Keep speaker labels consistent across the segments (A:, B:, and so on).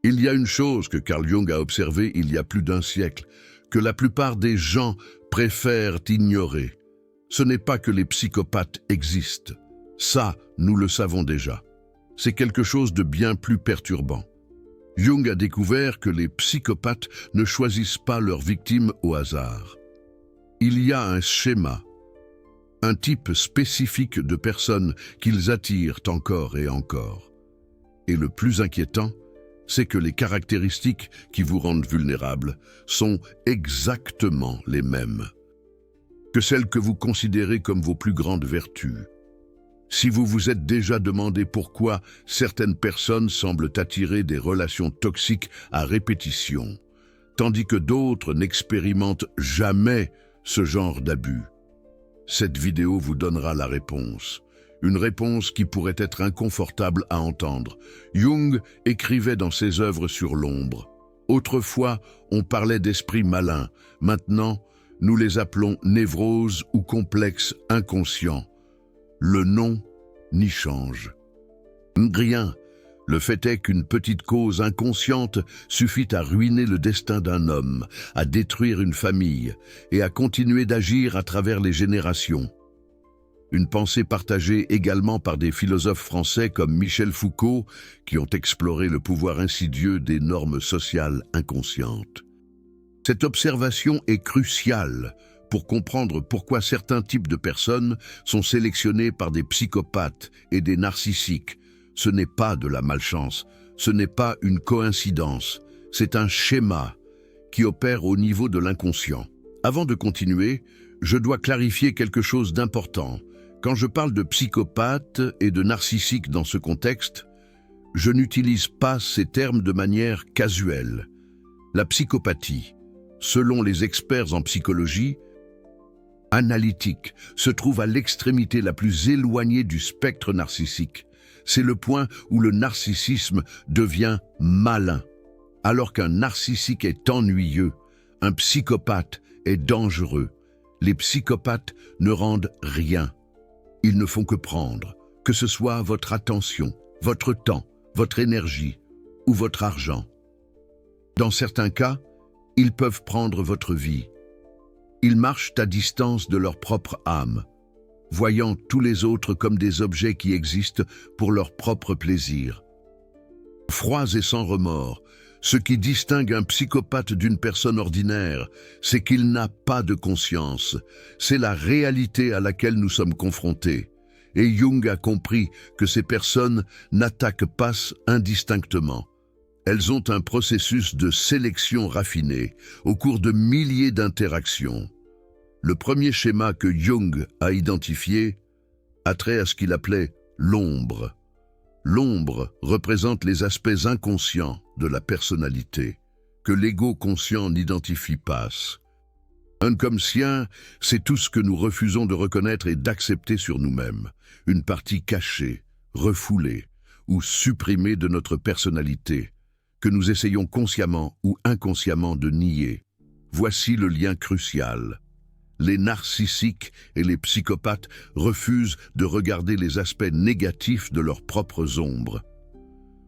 A: Il y a une chose que Carl Jung a observée il y a plus d'un siècle, que la plupart des gens préfèrent ignorer. Ce n'est pas que les psychopathes existent. Ça, nous le savons déjà. C'est quelque chose de bien plus perturbant. Jung a découvert que les psychopathes ne choisissent pas leurs victimes au hasard. Il y a un schéma, un type spécifique de personnes qu'ils attirent encore et encore. Et le plus inquiétant, c'est que les caractéristiques qui vous rendent vulnérables sont exactement les mêmes que celles que vous considérez comme vos plus grandes vertus. Si vous vous êtes déjà demandé pourquoi certaines personnes semblent attirer des relations toxiques à répétition, tandis que d'autres n'expérimentent jamais ce genre d'abus, cette vidéo vous donnera la réponse. Une réponse qui pourrait être inconfortable à entendre. Jung écrivait dans ses œuvres sur l'ombre. Autrefois, on parlait d'esprit malin. Maintenant, nous les appelons névroses ou complexes inconscients. Le nom n'y change. Rien. Le fait est qu'une petite cause inconsciente suffit à ruiner le destin d'un homme, à détruire une famille et à continuer d'agir à travers les générations. Une pensée partagée également par des philosophes français comme Michel Foucault, qui ont exploré le pouvoir insidieux des normes sociales inconscientes. Cette observation est cruciale pour comprendre pourquoi certains types de personnes sont sélectionnés par des psychopathes et des narcissiques. Ce n'est pas de la malchance, ce n'est pas une coïncidence, c'est un schéma qui opère au niveau de l'inconscient. Avant de continuer, je dois clarifier quelque chose d'important. Quand je parle de psychopathe et de narcissique dans ce contexte, je n'utilise pas ces termes de manière casuelle. La psychopathie, selon les experts en psychologie, analytique, se trouve à l'extrémité la plus éloignée du spectre narcissique. C'est le point où le narcissisme devient malin. Alors qu'un narcissique est ennuyeux, un psychopathe est dangereux. Les psychopathes ne rendent rien. Ils ne font que prendre, que ce soit votre attention, votre temps, votre énergie ou votre argent. Dans certains cas, ils peuvent prendre votre vie. Ils marchent à distance de leur propre âme, voyant tous les autres comme des objets qui existent pour leur propre plaisir. Froids et sans remords, ce qui distingue un psychopathe d'une personne ordinaire, c'est qu'il n'a pas de conscience. C'est la réalité à laquelle nous sommes confrontés. Et Jung a compris que ces personnes n'attaquent pas indistinctement. Elles ont un processus de sélection raffiné, au cours de milliers d'interactions. Le premier schéma que Jung a identifié a trait à ce qu'il appelait l'ombre. L'ombre représente les aspects inconscients de la personnalité, que l'ego conscient n'identifie pas. Un comme sien, c'est tout ce que nous refusons de reconnaître et d'accepter sur nous-mêmes, une partie cachée, refoulée ou supprimée de notre personnalité, que nous essayons consciemment ou inconsciemment de nier. Voici le lien crucial. Les narcissiques et les psychopathes refusent de regarder les aspects négatifs de leurs propres ombres.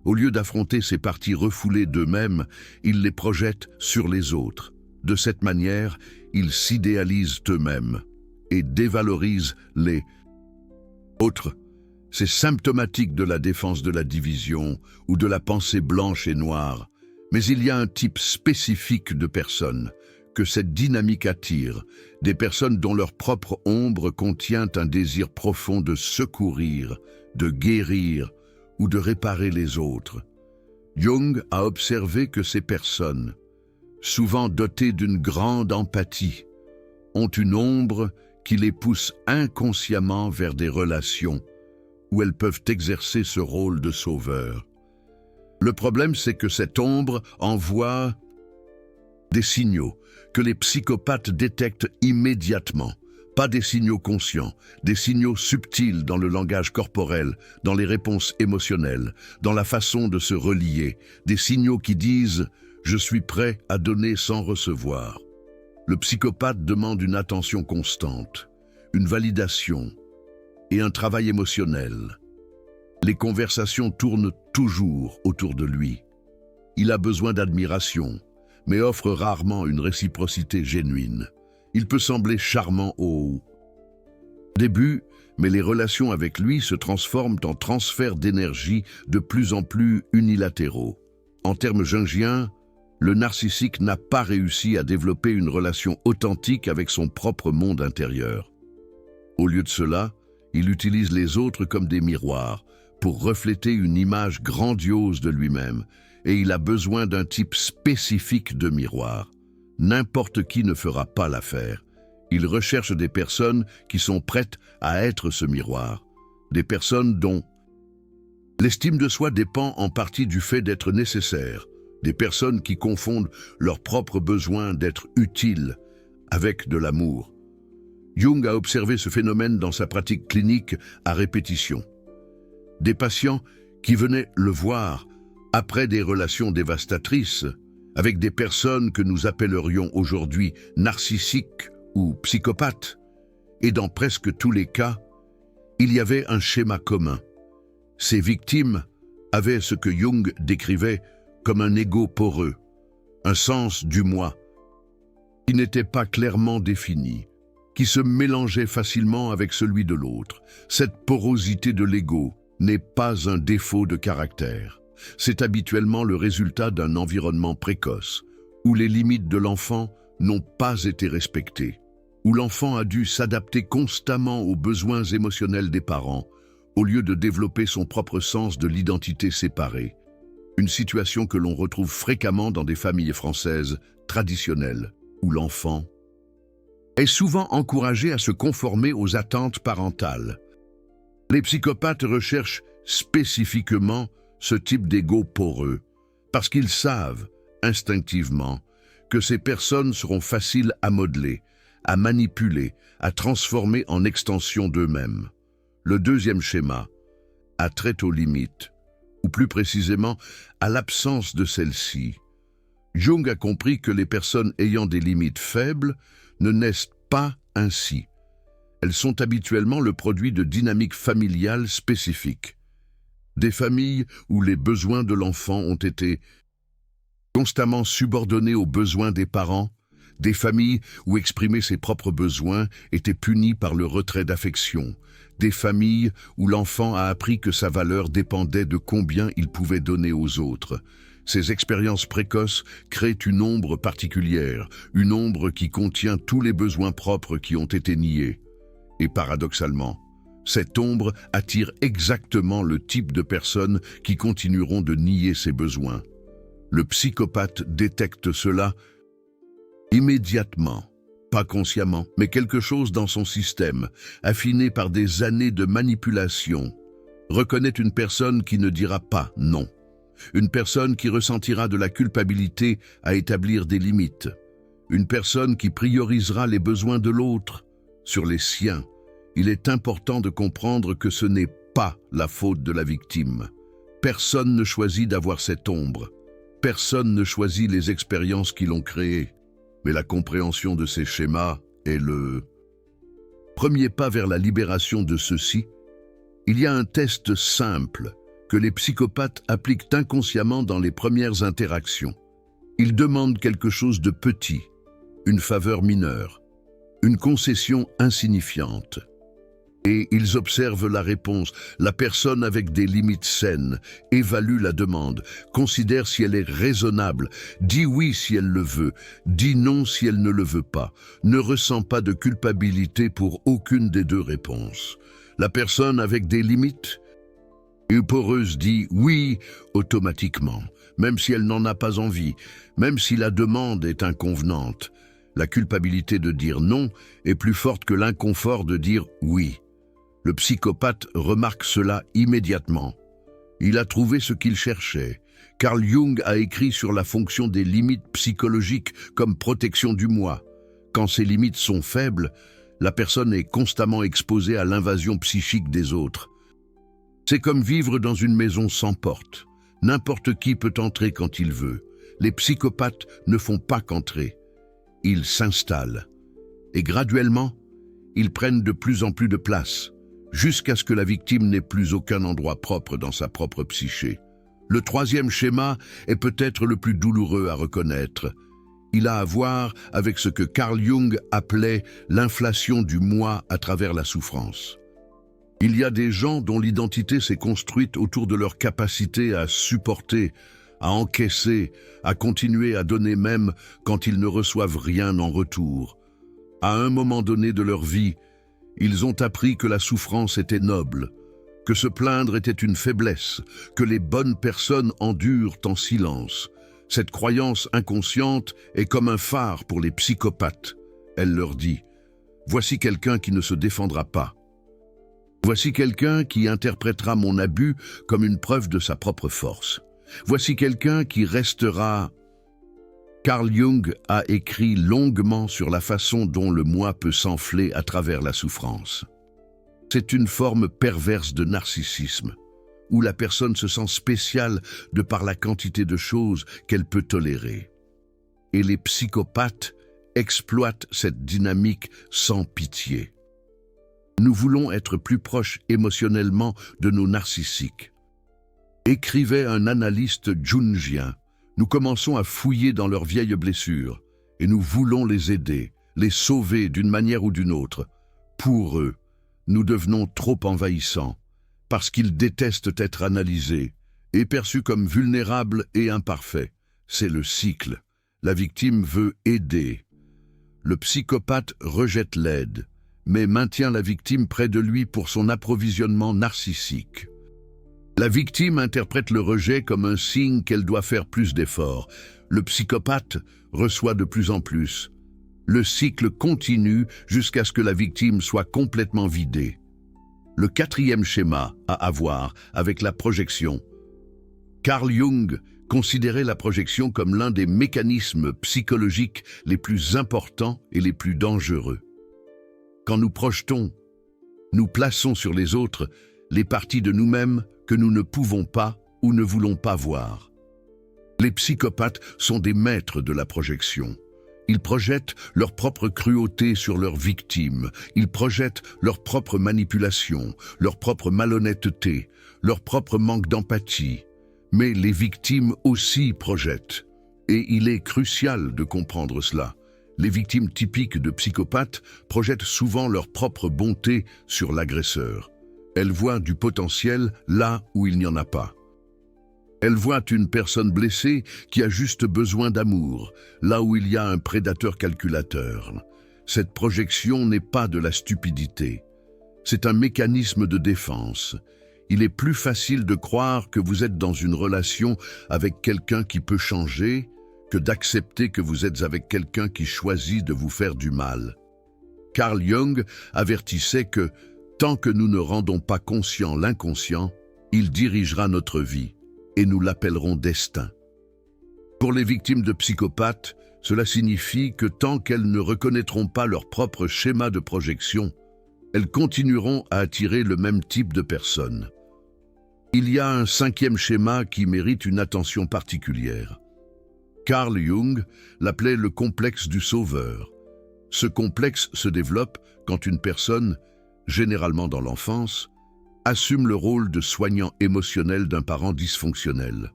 A: Au lieu d'affronter ces parties refoulées d'eux-mêmes, ils les projettent sur les autres. De cette manière, ils s'idéalisent eux-mêmes et dévalorisent les autres. C'est symptomatique de la défense de la division ou de la pensée blanche et noire. Mais il y a un type spécifique de personnes que cette dynamique attire, des personnes dont leur propre ombre contient un désir profond de secourir, de guérir ou de réparer les autres. Jung a observé que ces personnes, souvent dotées d'une grande empathie, ont une ombre qui les pousse inconsciemment vers des relations où elles peuvent exercer ce rôle de sauveur. Le problème, c'est que cette ombre envoie des signaux que les psychopathes détectent immédiatement. Pas des signaux conscients, des signaux subtils dans le langage corporel, dans les réponses émotionnelles, dans la façon de se relier, des signaux qui disent « je suis prêt à donner sans recevoir ». Le psychopathe demande une attention constante, une validation et un travail émotionnel. Les conversations tournent toujours autour de lui. Il a besoin d'admiration, mais offre rarement une réciprocité genuine. Il peut sembler charmant au début, mais les relations avec lui se transforment en transferts d'énergie de plus en plus unilatéraux. En termes jungiens, le narcissique n'a pas réussi à développer une relation authentique avec son propre monde intérieur. Au lieu de cela, il utilise les autres comme des miroirs pour refléter une image grandiose de lui-même, et il a besoin d'un type spécifique de miroir. N'importe qui ne fera pas l'affaire. Il recherche des personnes qui sont prêtes à être ce miroir, des personnes dont l'estime de soi dépend en partie du fait d'être nécessaire, des personnes qui confondent leur propre besoin d'être utiles avec de l'amour. Jung a observé ce phénomène dans sa pratique clinique à répétition. Des patients qui venaient le voir après des relations dévastatrices avec des personnes que nous appellerions aujourd'hui narcissiques ou psychopathes, et dans presque tous les cas, il y avait un schéma commun. Ces victimes avaient ce que Jung décrivait comme un ego poreux, un sens du moi qui n'était pas clairement défini, qui se mélangeait facilement avec celui de l'autre. Cette porosité de l'ego n'est pas un défaut de caractère. C'est habituellement le résultat d'un environnement précoce, où les limites de l'enfant n'ont pas été respectées, où l'enfant a dû s'adapter constamment aux besoins émotionnels des parents, au lieu de développer son propre sens de l'identité séparée. Une situation que l'on retrouve fréquemment dans des familles françaises traditionnelles, où l'enfant est souvent encouragé à se conformer aux attentes parentales. Les psychopathes recherchent spécifiquement ce type d'ego poreux, parce qu'ils savent, instinctivement, que ces personnes seront faciles à modeler, à manipuler, à transformer en extension d'eux-mêmes. Le deuxième schéma a trait aux limites, ou plus précisément à l'absence de celles-ci. Jung a compris que les personnes ayant des limites faibles ne naissent pas ainsi. Elles sont habituellement le produit de dynamiques familiales spécifiques. Des familles où les besoins de l'enfant ont été constamment subordonnés aux besoins des parents, des familles où exprimer ses propres besoins était puni par le retrait d'affection, des familles où l'enfant a appris que sa valeur dépendait de combien il pouvait donner aux autres. Ces expériences précoces créent une ombre particulière, une ombre qui contient tous les besoins propres qui ont été niés. Et paradoxalement, cette ombre attire exactement le type de personnes qui continueront de nier ces besoins. Le psychopathe détecte cela immédiatement, pas consciemment, mais quelque chose dans son système, affiné par des années de manipulation, reconnaît une personne qui ne dira pas non, une personne qui ressentira de la culpabilité à établir des limites, une personne qui priorisera les besoins de l'autre sur les siens. Il est important de comprendre que ce n'est pas la faute de la victime. Personne ne choisit d'avoir cette ombre. Personne ne choisit les expériences qui l'ont créée. Mais la compréhension de ces schémas est le premier pas vers la libération de ceux-ci. Il y a un test simple que les psychopathes appliquent inconsciemment dans les premières interactions. Ils demandent quelque chose de petit, une faveur mineure, une concession insignifiante. Et ils observent la réponse. La personne avec des limites saines évalue la demande, considère si elle est raisonnable, dit oui si elle le veut, dit non si elle ne le veut pas, ne ressent pas de culpabilité pour aucune des deux réponses. La personne avec des limites poreuse dit oui automatiquement, même si elle n'en a pas envie, même si la demande est inconvenante. La culpabilité de dire non est plus forte que l'inconfort de dire oui. Le psychopathe remarque cela immédiatement. Il a trouvé ce qu'il cherchait. Carl Jung a écrit sur la fonction des limites psychologiques comme protection du moi. Quand ces limites sont faibles, la personne est constamment exposée à l'invasion psychique des autres. C'est comme vivre dans une maison sans porte. N'importe qui peut entrer quand il veut. Les psychopathes ne font pas qu'entrer. Ils s'installent. Et graduellement, ils prennent de plus en plus de place, jusqu'à ce que la victime n'ait plus aucun endroit propre dans sa propre psyché. Le troisième schéma est peut-être le plus douloureux à reconnaître. Il a à voir avec ce que Carl Jung appelait l'inflation du moi à travers la souffrance. Il y a des gens dont l'identité s'est construite autour de leur capacité à supporter, à encaisser, à continuer à donner même quand ils ne reçoivent rien en retour. À un moment donné de leur vie, ils ont appris que la souffrance était noble, que se plaindre était une faiblesse, que les bonnes personnes endurent en silence. Cette croyance inconsciente est comme un phare pour les psychopathes. Elle leur dit « Voici quelqu'un qui ne se défendra pas. Voici quelqu'un qui interprétera mon abus comme une preuve de sa propre force. Voici quelqu'un qui restera... » Carl Jung a écrit longuement sur la façon dont le moi peut s'enfler à travers la souffrance. C'est une forme perverse de narcissisme, où la personne se sent spéciale de par la quantité de choses qu'elle peut tolérer. Et les psychopathes exploitent cette dynamique sans pitié. Nous voulons être plus proches émotionnellement de nos narcissiques. Écrivait un analyste jungien, nous commençons à fouiller dans leurs vieilles blessures et nous voulons les aider, les sauver d'une manière ou d'une autre. Pour eux, nous devenons trop envahissants parce qu'ils détestent être analysés et perçus comme vulnérables et imparfaits. C'est le cycle. La victime veut aider. Le psychopathe rejette l'aide, mais maintient la victime près de lui pour son approvisionnement narcissique. La victime interprète le rejet comme un signe qu'elle doit faire plus d'efforts. Le psychopathe reçoit de plus en plus. Le cycle continue jusqu'à ce que la victime soit complètement vidée. Le quatrième schéma a à voir avec la projection. Carl Jung considérait la projection comme l'un des mécanismes psychologiques les plus importants et les plus dangereux. Quand nous projetons, nous plaçons sur les autres les parties de nous-mêmes que nous ne pouvons pas ou ne voulons pas voir. Les psychopathes sont des maîtres de la projection. Ils projettent leur propre cruauté sur leurs victimes, ils projettent leur propre manipulation, leur propre malhonnêteté, leur propre manque d'empathie. Mais les victimes aussi projettent. Et il est crucial de comprendre cela. Les victimes typiques de psychopathes projettent souvent leur propre bonté sur l'agresseur. Elles voient du potentiel là où il n'y en a pas. Elles voient une personne blessée qui a juste besoin d'amour, là où il y a un prédateur calculateur. Cette projection n'est pas de la stupidité. C'est un mécanisme de défense. Il est plus facile de croire que vous êtes dans une relation avec quelqu'un qui peut changer que d'accepter que vous êtes avec quelqu'un qui choisit de vous faire du mal. Carl Jung avertissait que, tant que nous ne rendons pas conscient l'inconscient, il dirigera notre vie, et nous l'appellerons destin. Pour les victimes de psychopathes, cela signifie que tant qu'elles ne reconnaîtront pas leur propre schéma de projection, elles continueront à attirer le même type de personnes. Il y a un cinquième schéma qui mérite une attention particulière. Carl Jung l'appelait le complexe du sauveur. Ce complexe se développe quand une personne, généralement dans l'enfance, assume le rôle de soignant émotionnel d'un parent dysfonctionnel.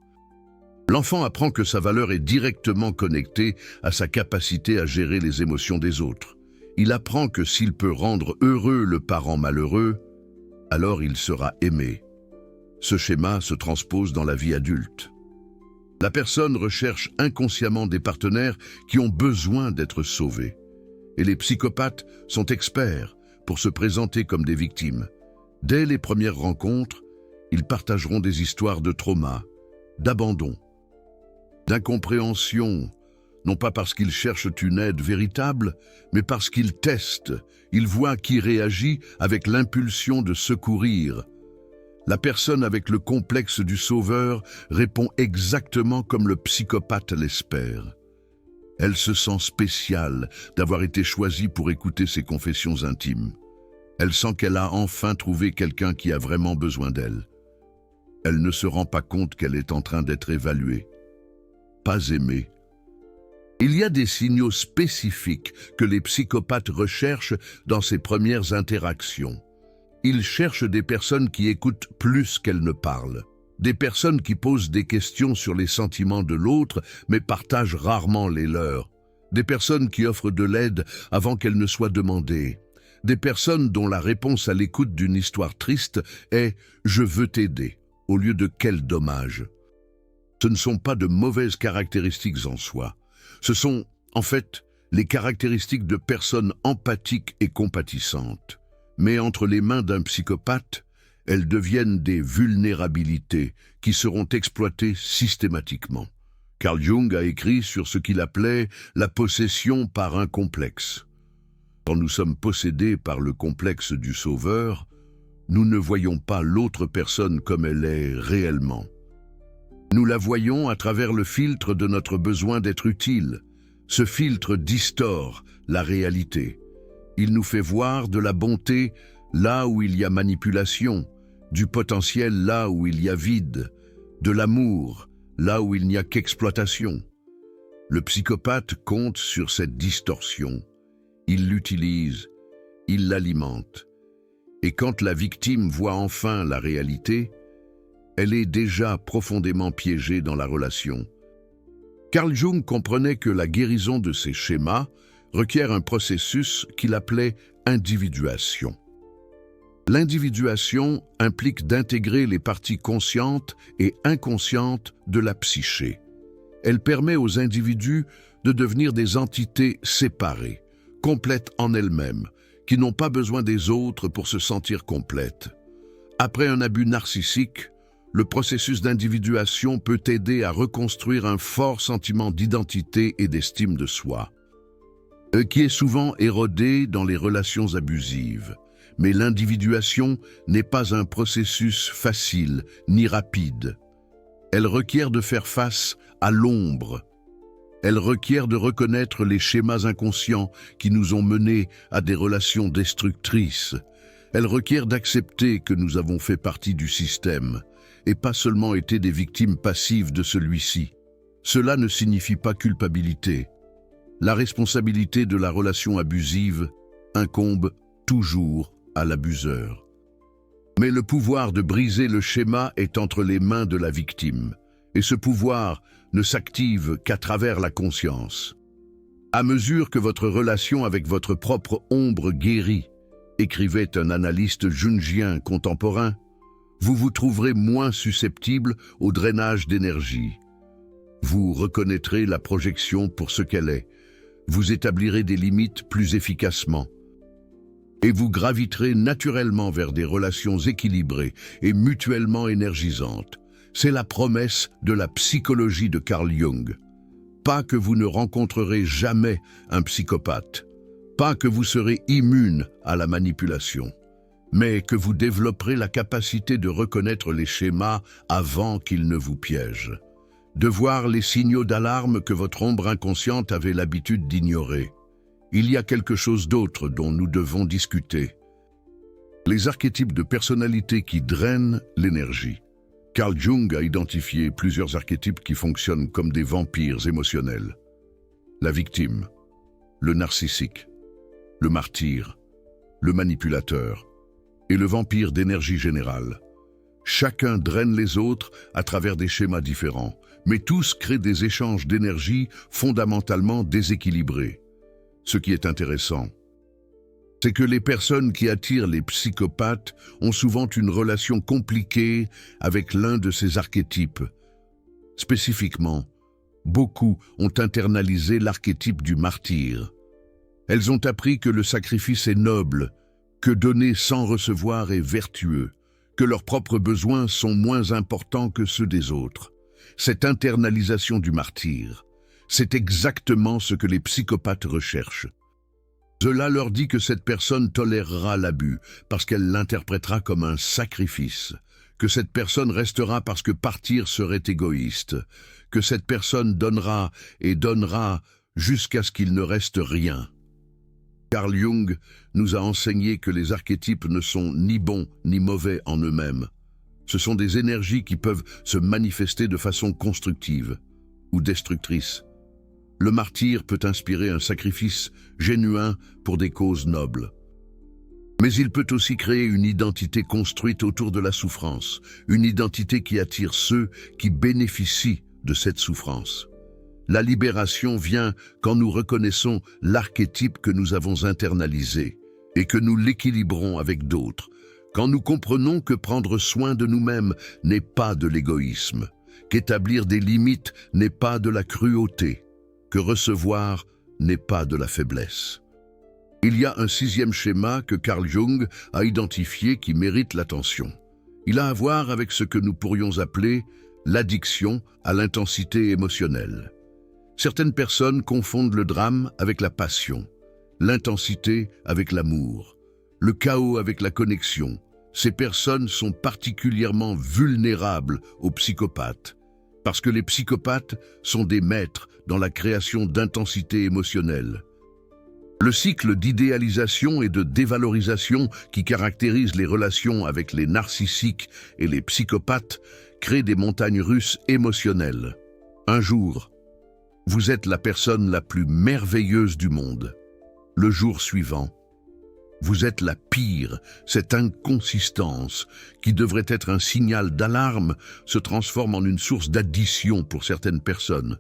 A: L'enfant apprend que sa valeur est directement connectée à sa capacité à gérer les émotions des autres. Il apprend que s'il peut rendre heureux le parent malheureux, alors il sera aimé. Ce schéma se transpose dans la vie adulte. La personne recherche inconsciemment des partenaires qui ont besoin d'être sauvés. Et les psychopathes sont experts pour se présenter comme des victimes. Dès les premières rencontres, ils partageront des histoires de trauma, d'abandon, d'incompréhension, non pas parce qu'ils cherchent une aide véritable, mais parce qu'ils testent, ils voient qui réagit avec l'impulsion de secourir. La personne avec le complexe du sauveur répond exactement comme le psychopathe l'espère. Elle se sent spéciale d'avoir été choisie pour écouter ses confessions intimes. Elle sent qu'elle a enfin trouvé quelqu'un qui a vraiment besoin d'elle. Elle ne se rend pas compte qu'elle est en train d'être évaluée, pas aimée. Il y a des signaux spécifiques que les psychopathes recherchent dans ces premières interactions. Ils cherchent des personnes qui écoutent plus qu'elles ne parlent, Des personnes qui posent des questions sur les sentiments de l'autre, mais partagent rarement les leurs. Des personnes qui offrent de l'aide avant qu'elle ne soit demandée. Des personnes dont la réponse à l'écoute d'une histoire triste est « je veux t'aider » au lieu de « quel dommage ». Ce ne sont pas de mauvaises caractéristiques en soi. Ce sont, en fait, les caractéristiques de personnes empathiques et compatissantes. Mais entre les mains d'un psychopathe, elles deviennent des vulnérabilités qui seront exploitées systématiquement. Carl Jung a écrit sur ce qu'il appelait la possession par un complexe. Quand nous sommes possédés par le complexe du sauveur, nous ne voyons pas l'autre personne comme elle est réellement. Nous la voyons à travers le filtre de notre besoin d'être utile. Ce filtre distord la réalité. Il nous fait voir de la bonté là où il y a manipulation, du potentiel là où il y a vide, de l'amour là où il n'y a qu'exploitation. Le psychopathe compte sur cette distorsion. Il l'utilise, il l'alimente. Et quand la victime voit enfin la réalité, elle est déjà profondément piégée dans la relation. Carl Jung comprenait que la guérison de ces schémas requiert un processus qu'il appelait individuation. L'individuation implique d'intégrer les parties conscientes et inconscientes de la psyché. Elle permet aux individus de devenir des entités séparées, complètes en elles-mêmes, qui n'ont pas besoin des autres pour se sentir complètes. Après un abus narcissique, le processus d'individuation peut aider à reconstruire un fort sentiment d'identité et d'estime de soi, qui est souvent érodé dans les relations abusives. Mais l'individuation n'est pas un processus facile ni rapide. Elle requiert de faire face à l'ombre. Elle requiert de reconnaître les schémas inconscients qui nous ont menés à des relations destructrices. Elle requiert d'accepter que nous avons fait partie du système et pas seulement été des victimes passives de celui-ci. Cela ne signifie pas culpabilité. La responsabilité de la relation abusive incombe toujours à l'abuseur. Mais le pouvoir de briser le schéma est entre les mains de la victime, et ce pouvoir ne s'active qu'à travers la conscience. À mesure que votre relation avec votre propre ombre guérit, écrivait un analyste jungien contemporain, vous vous trouverez moins susceptible au drainage d'énergie. Vous reconnaîtrez la projection pour ce qu'elle est, vous établirez des limites plus efficacement, et vous graviterez naturellement vers des relations équilibrées et mutuellement énergisantes. C'est la promesse de la psychologie de Carl Jung. Pas que vous ne rencontrerez jamais un psychopathe, pas que vous serez immune à la manipulation, mais que vous développerez la capacité de reconnaître les schémas avant qu'ils ne vous piègent, de voir les signaux d'alarme que votre ombre inconsciente avait l'habitude d'ignorer. Il y a quelque chose d'autre dont nous devons discuter. Les archétypes de personnalité qui drainent l'énergie. Carl Jung a identifié plusieurs archétypes qui fonctionnent comme des vampires émotionnels. La victime, le narcissique, le martyr, le manipulateur et le vampire d'énergie générale. Chacun draine les autres à travers des schémas différents, mais tous créent des échanges d'énergie fondamentalement déséquilibrés. Ce qui est intéressant, c'est que les personnes qui attirent les psychopathes ont souvent une relation compliquée avec l'un de ces archétypes. Spécifiquement, beaucoup ont internalisé l'archétype du martyr. Elles ont appris que le sacrifice est noble, que donner sans recevoir est vertueux, que leurs propres besoins sont moins importants que ceux des autres. Cette internalisation du martyr, c'est exactement ce que les psychopathes recherchent. Cela leur dit que cette personne tolérera l'abus parce qu'elle l'interprétera comme un sacrifice, que cette personne restera parce que partir serait égoïste, que cette personne donnera et donnera jusqu'à ce qu'il ne reste rien. Carl Jung nous a enseigné que les archétypes ne sont ni bons ni mauvais en eux-mêmes. Ce sont des énergies qui peuvent se manifester de façon constructive ou destructrice. Le martyr peut inspirer un sacrifice genuin pour des causes nobles. Mais il peut aussi créer une identité construite autour de la souffrance, une identité qui attire ceux qui bénéficient de cette souffrance. La libération vient quand nous reconnaissons l'archétype que nous avons internalisé et que nous l'équilibrons avec d'autres, quand nous comprenons que prendre soin de nous-mêmes n'est pas de l'égoïsme, qu'établir des limites n'est pas de la cruauté, que recevoir n'est pas de la faiblesse. Il y a un sixième schéma que Carl Jung a identifié qui mérite l'attention. Il a à voir avec ce que nous pourrions appeler l'addiction à l'intensité émotionnelle. Certaines personnes confondent le drame avec la passion, l'intensité avec l'amour, le chaos avec la connexion. Ces personnes sont particulièrement vulnérables aux psychopathes, parce que les psychopathes sont des maîtres dans la création d'intensité émotionnelle. Le cycle d'idéalisation et de dévalorisation qui caractérise les relations avec les narcissiques et les psychopathes crée des montagnes russes émotionnelles. Un jour, vous êtes la personne la plus merveilleuse du monde. Le jour suivant, vous êtes la pire. Cette inconsistance, qui devrait être un signal d'alarme, se transforme en une source d'addiction pour certaines personnes.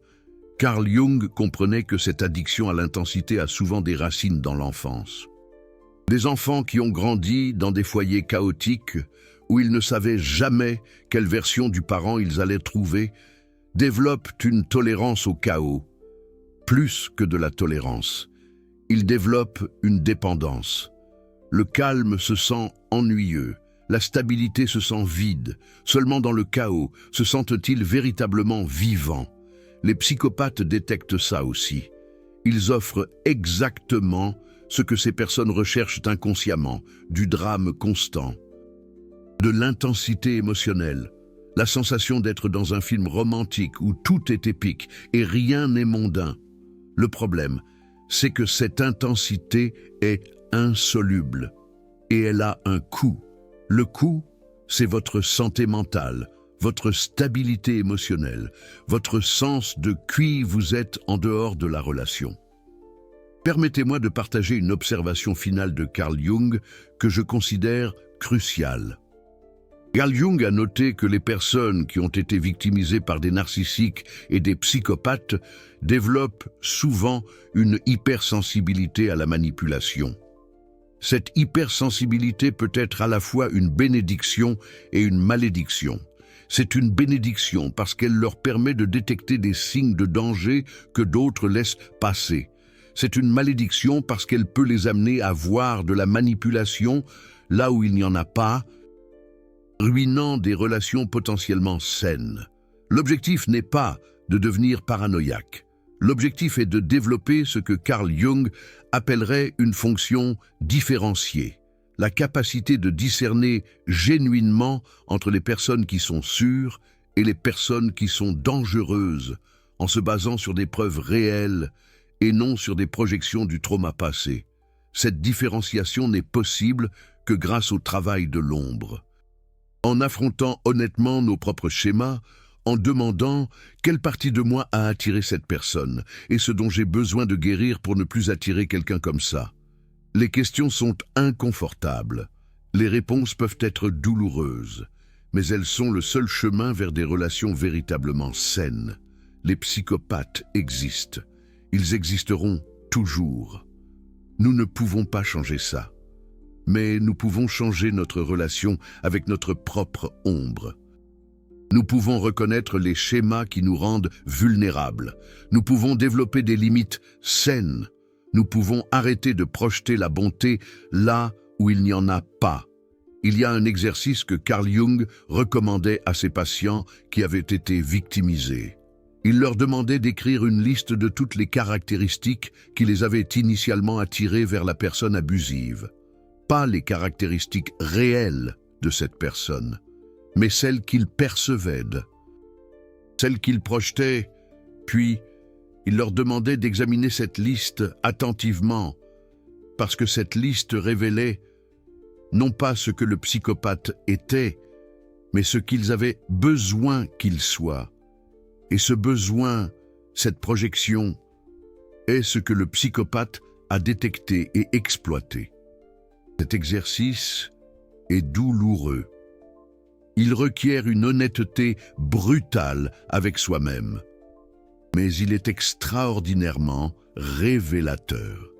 A: Carl Jung comprenait que cette addiction à l'intensité a souvent des racines dans l'enfance. Des enfants qui ont grandi dans des foyers chaotiques, où ils ne savaient jamais quelle version du parent ils allaient trouver, développent une tolérance au chaos, plus que de la tolérance. Ils développent une dépendance. Le calme se sent ennuyeux, la stabilité se sent vide. Seulement dans le chaos se sentent-ils véritablement vivants. Les psychopathes détectent ça aussi. Ils offrent exactement ce que ces personnes recherchent inconsciemment, du drame constant, de l'intensité émotionnelle, la sensation d'être dans un film romantique où tout est épique et rien n'est mondain. Le problème, c'est que cette intensité est insoluble et elle a un coût. Le coût, c'est votre santé mentale, votre stabilité émotionnelle, votre sens de qui vous êtes en dehors de la relation. Permettez-moi de partager une observation finale de Carl Jung que je considère cruciale. Carl Jung a noté que les personnes qui ont été victimisées par des narcissiques et des psychopathes développent souvent une hypersensibilité à la manipulation. Cette hypersensibilité peut être à la fois une bénédiction et une malédiction. C'est une bénédiction parce qu'elle leur permet de détecter des signes de danger que d'autres laissent passer. C'est une malédiction parce qu'elle peut les amener à voir de la manipulation là où il n'y en a pas, ruinant des relations potentiellement saines. L'objectif n'est pas de devenir paranoïaque. L'objectif est de développer ce que Carl Jung appellerait une fonction différenciée, la capacité de discerner genuinement entre les personnes qui sont sûres et les personnes qui sont dangereuses, en se basant sur des preuves réelles et non sur des projections du trauma passé. Cette différenciation n'est possible que grâce au travail de l'ombre. En affrontant honnêtement nos propres schémas, en demandant quelle partie de moi a attiré cette personne et ce dont j'ai besoin de guérir pour ne plus attirer quelqu'un comme ça. Les questions sont inconfortables. Les réponses peuvent être douloureuses, mais elles sont le seul chemin vers des relations véritablement saines. Les psychopathes existent. Ils existeront toujours. Nous ne pouvons pas changer ça. Mais nous pouvons changer notre relation avec notre propre ombre. Nous pouvons reconnaître les schémas qui nous rendent vulnérables. Nous pouvons développer des limites saines. Nous pouvons arrêter de projeter la bonté là où il n'y en a pas. Il y a un exercice que Carl Jung recommandait à ses patients qui avaient été victimisés. Il leur demandait d'écrire une liste de toutes les caractéristiques qui les avaient initialement attirés vers la personne abusive. Pas les caractéristiques réelles de cette personne, mais celles qu'ils percevaient, celles qu'ils projetaient, puis il leur demandait d'examiner cette liste attentivement, parce que cette liste révélait non pas ce que le psychopathe était, mais ce qu'ils avaient besoin qu'il soit. Et ce besoin, cette projection, est ce que le psychopathe a détecté et exploité. Cet exercice est douloureux. Il requiert une honnêteté brutale avec soi-même, mais il est extraordinairement révélateur.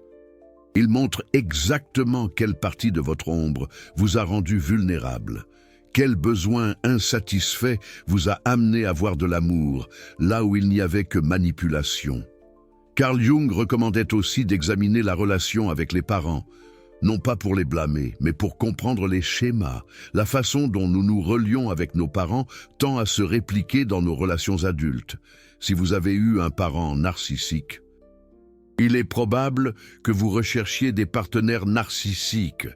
A: Il montre exactement quelle partie de votre ombre vous a rendu vulnérable, quel besoin insatisfait vous a amené à voir de l'amour, là où il n'y avait que manipulation. Carl Jung recommandait aussi d'examiner la relation avec les parents, non pas pour les blâmer, mais pour comprendre les schémas, la façon dont nous nous relions avec nos parents tend à se répliquer dans nos relations adultes. Si vous avez eu un parent narcissique, il est probable que vous recherchiez des partenaires narcissiques,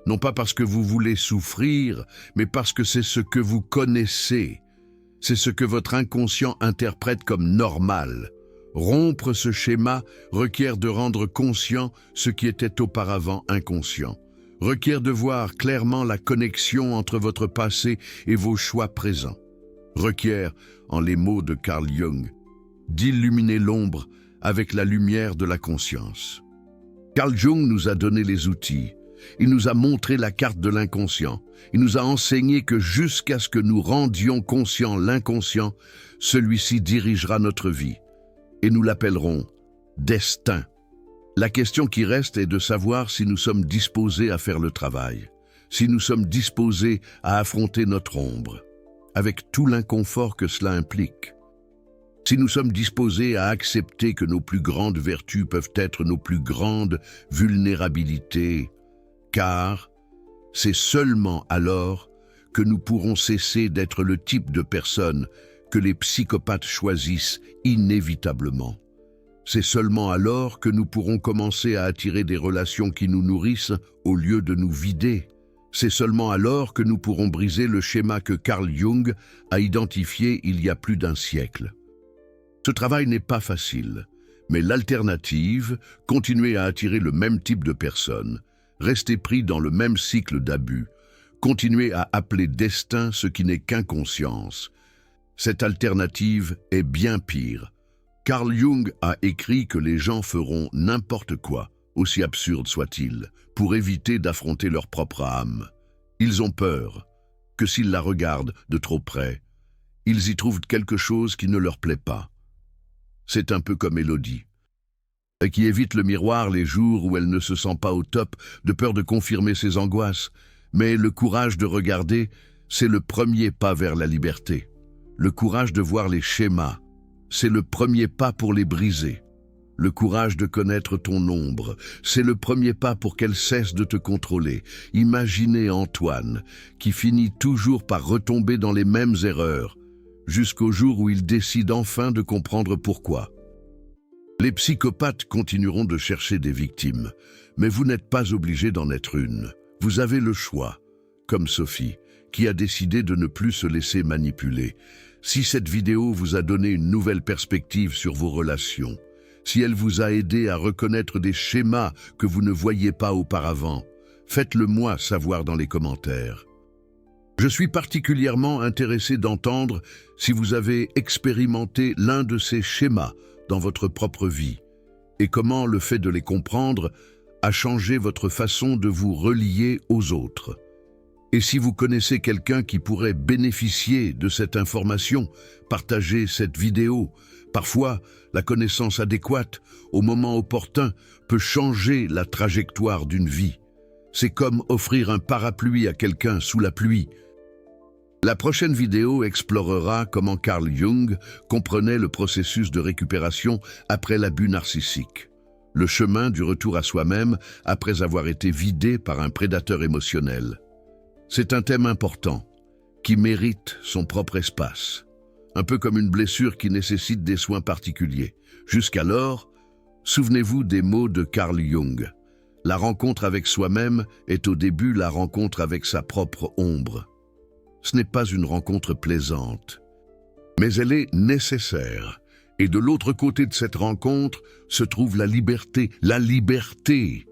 A: non pas parce que vous voulez souffrir, mais parce que c'est ce que vous connaissez. C'est ce que votre inconscient interprète comme normal. Rompre ce schéma requiert de rendre conscient ce qui était auparavant inconscient, requiert de voir clairement la connexion entre votre passé et vos choix présents, requiert, en les mots de Carl Jung, d'illuminer l'ombre avec la lumière de la conscience. Carl Jung nous a donné les outils. Il nous a montré la carte de l'inconscient. Il nous a enseigné que jusqu'à ce que nous rendions conscient l'inconscient, celui-ci dirigera notre vie. Et nous l'appellerons destin. La question qui reste est de savoir si nous sommes disposés à faire le travail, si nous sommes disposés à affronter notre ombre, avec tout l'inconfort que cela implique. Si nous sommes disposés à accepter que nos plus grandes vertus peuvent être nos plus grandes vulnérabilités, car c'est seulement alors que nous pourrons cesser d'être le type de personne que les psychopathes choisissent inévitablement. C'est seulement alors que nous pourrons commencer à attirer des relations qui nous nourrissent au lieu de nous vider. C'est seulement alors que nous pourrons briser le schéma que Carl Jung a identifié il y a plus d'un siècle. Ce travail n'est pas facile, mais l'alternative, continuer à attirer le même type de personnes, rester pris dans le même cycle d'abus, continuer à appeler destin ce qui n'est qu'inconscience. Cette alternative est bien pire. Carl Jung a écrit que les gens feront n'importe quoi, aussi absurde soit-il, pour éviter d'affronter leur propre âme. Ils ont peur que s'ils la regardent de trop près, ils y trouvent quelque chose qui ne leur plaît pas. C'est un peu comme Élodie, qui évite le miroir les jours où elle ne se sent pas au top, de peur de confirmer ses angoisses. Mais le courage de regarder, c'est le premier pas vers la liberté. Le courage de voir les schémas, c'est le premier pas pour les briser. Le courage de connaître ton ombre, c'est le premier pas pour qu'elle cesse de te contrôler. Imaginez Antoine, qui finit toujours par retomber dans les mêmes erreurs, jusqu'au jour où il décide enfin de comprendre pourquoi. Les psychopathes continueront de chercher des victimes, mais vous n'êtes pas obligé d'en être une. Vous avez le choix, comme Sophie, qui a décidé de ne plus se laisser manipuler. Si cette vidéo vous a donné une nouvelle perspective sur vos relations, si elle vous a aidé à reconnaître des schémas que vous ne voyiez pas auparavant, faites-le moi savoir dans les commentaires. Je suis particulièrement intéressé d'entendre si vous avez expérimenté l'un de ces schémas dans votre propre vie et comment le fait de les comprendre a changé votre façon de vous relier aux autres. Et si vous connaissez quelqu'un qui pourrait bénéficier de cette information, partagez cette vidéo. Parfois, la connaissance adéquate, au moment opportun, peut changer la trajectoire d'une vie. C'est comme offrir un parapluie à quelqu'un sous la pluie. La prochaine vidéo explorera comment Carl Jung comprenait le processus de récupération après l'abus narcissique, le chemin du retour à soi-même après avoir été vidé par un prédateur émotionnel. C'est un thème important, qui mérite son propre espace, un peu comme une blessure qui nécessite des soins particuliers. Jusqu'alors, souvenez-vous des mots de Carl Jung. La rencontre avec soi-même est au début la rencontre avec sa propre ombre. Ce n'est pas une rencontre plaisante, mais elle est nécessaire. Et de l'autre côté de cette rencontre se trouve la liberté. La liberté